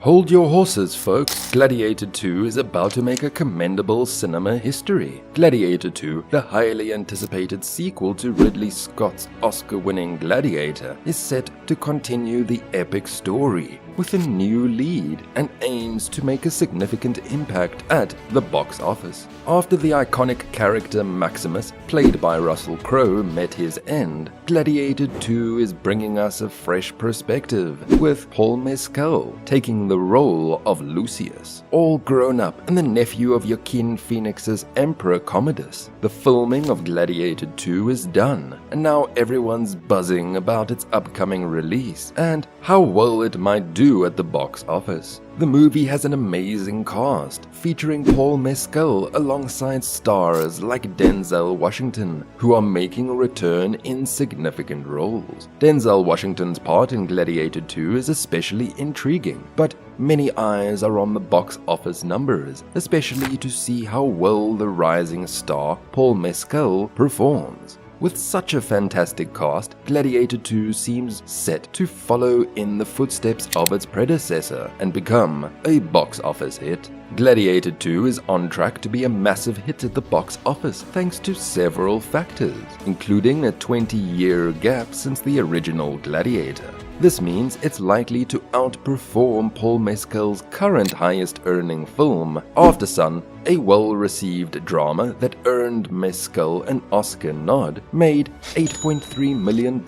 Hold your horses, folks. Gladiator 2 is about to make a commendable cinema history. Gladiator 2, the highly anticipated sequel to Ridley Scott's Oscar-winning Gladiator, is set to continue the epic story with a new lead and aims to make a significant impact at the box office. After the iconic character Maximus, played by Russell Crowe, met his end, Gladiator 2 is bringing us a fresh perspective, with Paul Mescal taking the role of Lucius, all grown up and the nephew of Joaquin Phoenix's Emperor Commodus. The filming of Gladiator 2 is done, and now everyone's buzzing about its upcoming release and how well it might do at the box office. The movie has an amazing cast, featuring Paul Mescal alongside stars like Denzel Washington, who are making a return in significant roles. Denzel Washington's part in Gladiator 2 is especially intriguing, but many eyes are on the box office numbers, especially to see how well the rising star Paul Mescal performs. With such a fantastic cast, Gladiator 2 seems set to follow in the footsteps of its predecessor and become a box office hit. Gladiator 2 is on track to be a massive hit at the box office thanks to several factors, including a 20-year gap since the original Gladiator. This means it's likely to outperform Paul Mescal's current highest-earning film, Aftersun, a well-received drama that earned Mescal an Oscar nod, made $8.3 million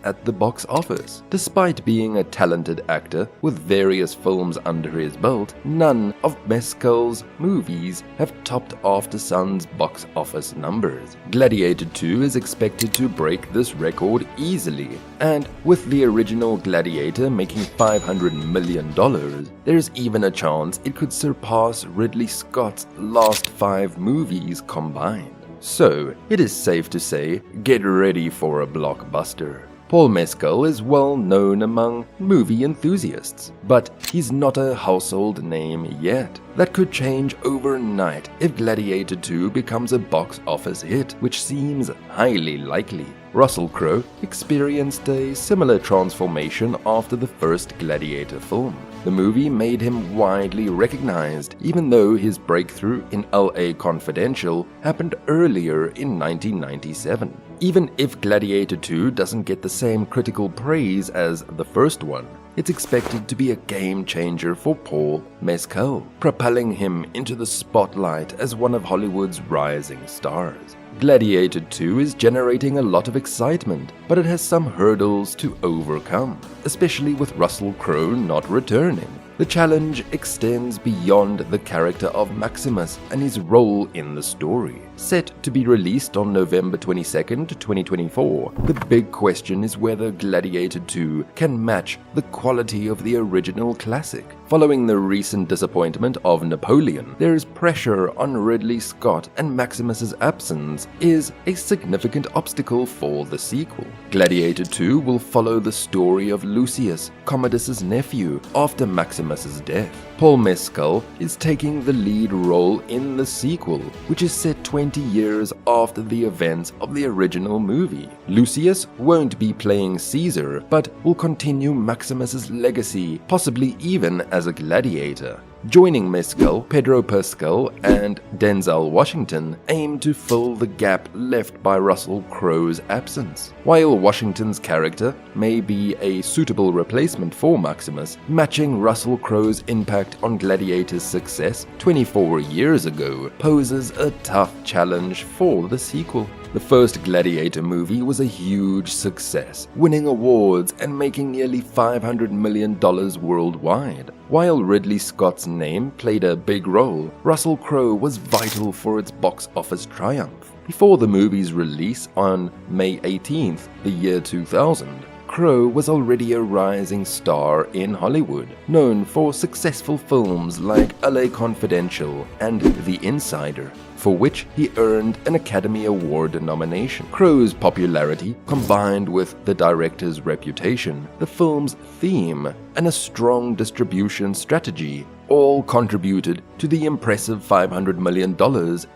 at the box office. Despite being a talented actor with various films under his belt, none of Mescal's movies have topped Aftersun's box office numbers. Gladiator 2 is expected to break this record easily, and with the original Gladiator making $500 million, there's even a chance it could surpass Ridley Scott's last 5 movies combined. So, it is safe to say, get ready for a blockbuster. Paul Mescal is well known among movie enthusiasts, but he's not a household name yet. That could change overnight if Gladiator 2 becomes a box office hit, which seems highly likely. Russell Crowe experienced a similar transformation after the first Gladiator film. The movie made him widely recognized, even though his breakthrough in LA Confidential happened earlier in 1997. Even if Gladiator 2 doesn't get the same critical praise as the first one, it's expected to be a game-changer for Paul Mescal, propelling him into the spotlight as one of Hollywood's rising stars. Gladiator 2 is generating a lot of excitement, but it has some hurdles to overcome, especially with Russell Crowe not returning. The challenge extends beyond the character of Maximus and his role in the story. Set to be released on November 22nd, 2024, the big question is whether Gladiator 2 can match the quality of the original classic. Following the recent disappointment of Napoleon, there is pressure on Ridley Scott, and Maximus's absence is a significant obstacle for the sequel. Gladiator 2 will follow the story of Lucius, Commodus's nephew, after Maximus's death. Paul Mescal is taking the lead role in the sequel, which is set 20 years after the events of the original movie. Lucius won't be playing Caesar, but will continue Maximus's legacy, possibly even as a gladiator. Joining Mescal, Pedro Pascal and Denzel Washington aim to fill the gap left by Russell Crowe's absence. While Washington's character may be a suitable replacement for Maximus, matching Russell Crowe's impact on Gladiator's success 24 years ago poses a tough challenge for the sequel. The first Gladiator movie was a huge success, winning awards and making nearly $500 million worldwide. While Ridley Scott's name played a big role, Russell Crowe was vital for its box office triumph. Before the movie's release on May 18th, the year 2000, Crowe was already a rising star in Hollywood, known for successful films like LA Confidential and The Insider, for which he earned an Academy Award nomination. Crowe's popularity, combined with the director's reputation, the film's theme, and a strong distribution strategy, all contributed to the impressive $500 million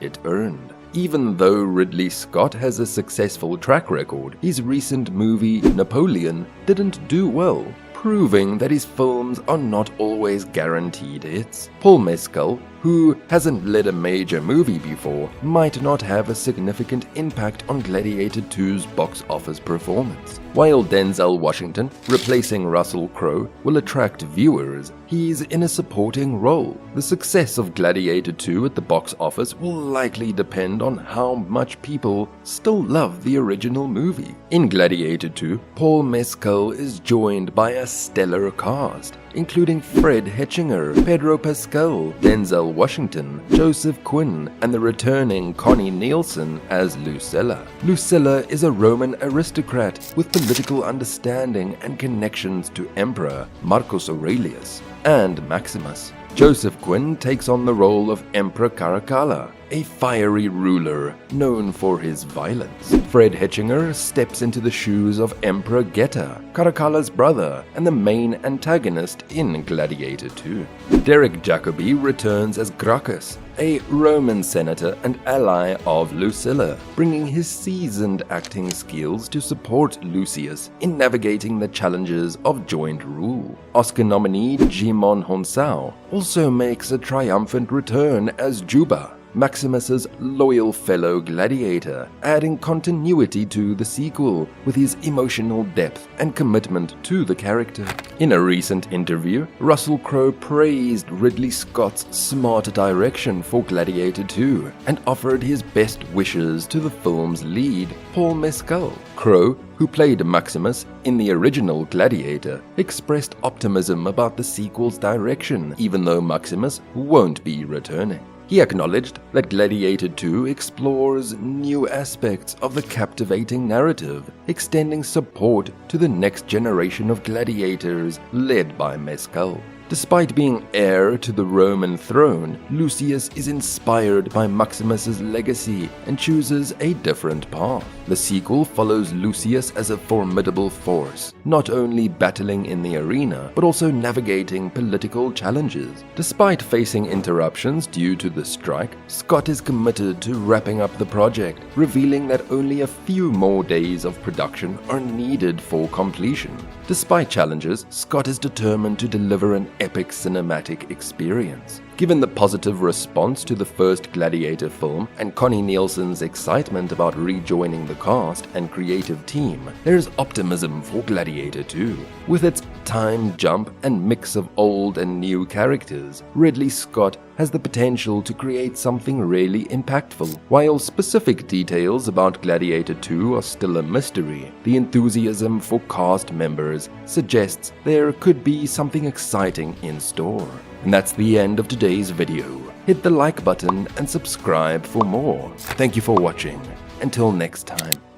it earned. Even though Ridley Scott has a successful track record, his recent movie Napoleon didn't do well, proving that his films are not always guaranteed hits. Paul Mescal, who hasn't led a major movie before, might not have a significant impact on Gladiator 2's box office performance. While Denzel Washington, replacing Russell Crowe, will attract viewers, he's in a supporting role. The success of Gladiator 2 at the box office will likely depend on how much people still love the original movie. In Gladiator 2, Paul Mescal is joined by a stellar cast, including Fred Hetchinger, Pedro Pascal, Denzel Washington, Joseph Quinn, and the returning Connie Nielsen as Lucilla. Lucilla is a Roman aristocrat with political understanding and connections to Emperor Marcus Aurelius and Maximus. Joseph Quinn takes on the role of Emperor Caracalla, a fiery ruler known for his violence. Fred Hetchinger steps into the shoes of Emperor Geta, Caracalla's brother and the main antagonist in Gladiator 2. Derek Jacobi returns as Gracchus, a Roman senator and ally of Lucilla, bringing his seasoned acting skills to support Lucius in navigating the challenges of joint rule. Oscar nominee Djimon Hounsou also makes a triumphant return as Juba, Maximus's loyal fellow gladiator, adding continuity to the sequel with his emotional depth and commitment to the character. In a recent interview, Russell Crowe praised Ridley Scott's smart direction for Gladiator 2 and offered his best wishes to the film's lead, Paul Mescal. Crowe, who played Maximus in the original Gladiator, expressed optimism about the sequel's direction, even though Maximus won't be returning. He acknowledged that Gladiator 2 explores new aspects of the captivating narrative, extending support to the next generation of gladiators led by Mescal. Despite being heir to the Roman throne, Lucius is inspired by Maximus's legacy and chooses a different path. The sequel follows Lucius as a formidable force, not only battling in the arena, but also navigating political challenges. Despite facing interruptions due to the strike, Scott is committed to wrapping up the project, revealing that only a few more days of production are needed for completion. Despite challenges, Scott is determined to deliver an epic cinematic experience. Given the positive response to the first Gladiator film and Connie Nielsen's excitement about rejoining the cast and creative team, there is optimism for Gladiator 2. With its time jump and mix of old and new characters, Ridley Scott has the potential to create something really impactful. While specific details about Gladiator 2 are still a mystery, the enthusiasm for cast members suggests there could be something exciting in store. And that's the end of today's video. Hit the like button and subscribe for more. Thank you for watching. Until next time.